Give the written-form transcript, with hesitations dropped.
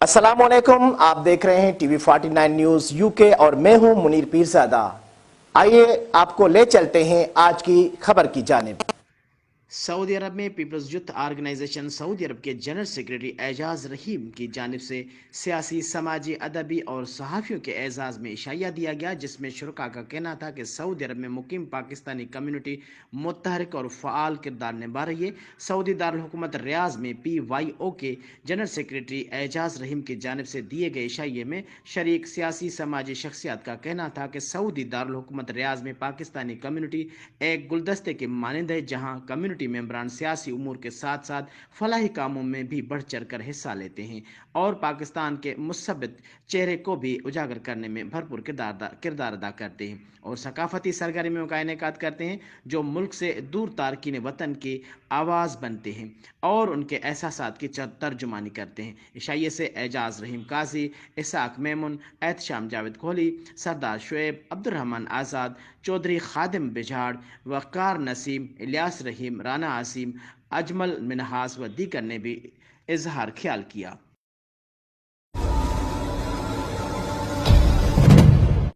अस्सलामुअलैकुम, आप देख रहे हैं टीवी 49 न्यूज यूके और मैं हूं मुनीर पीरजादा। आइए आपको ले चलते हैं आज की खबर की जानिब। सऊदी अरब में पीपल्स यूथ आर्गेनाइजेशन सऊदी अरब के जनरल सेक्रेटरी एजाज रहीम की जानिब से सियासी, समाजी, अदबी और सहाफ़ियों के एजाज़ में इशाया दिया गया, जिसमें शुरका का कहना था कि सऊदी अरब में मुकीम पाकिस्तानी कम्युनिटी मुतहरिक और फ़आल किरदार निभा रही है। सऊदी दारुल हुकूमत रियाज़ में PYO के जनरल सेक्रेटरी एजाज रहीम की जानिब से दिए गए इशाये में शरीक सियासी, समाजी शख्सियत का कहना था कि सऊदी दारुल हुकूमत रियाज़ में पाकिस्तानी कम्युनिटी एक गुलदस्ते के मानंद है, जहाँ कम्युनिटी मेंबरान सियासी उमूर के साथ साथ फलाही कामों में भी बढ़ चढ़ कर हिस्सा लेते हैं और पाकिस्तान के मुसब्बित चेहरे को भी उजागर करने में भरपूर किरदार अदा करते हैं और सकाफती सरगर्मियों का इनेकाद करते हैं जो मुल्क से दूर तारकीन वतन की आवाज़ बनते हैं और उनके एहसासात की तर्जुमानी करते हैं। इशाये से एजाज रहीम काजी, इसाक मेमुन, एहतशाम जावेद कोहली, सरदार शुएब, अब्दुर्रहमान आज़ाद, चौधरी खादिम बिजाड़, वक़ार नसीम, इलियास रहीम, राना आसिम, अजमल मिनहास व दीगर ने भी इजहार ख्याल किया।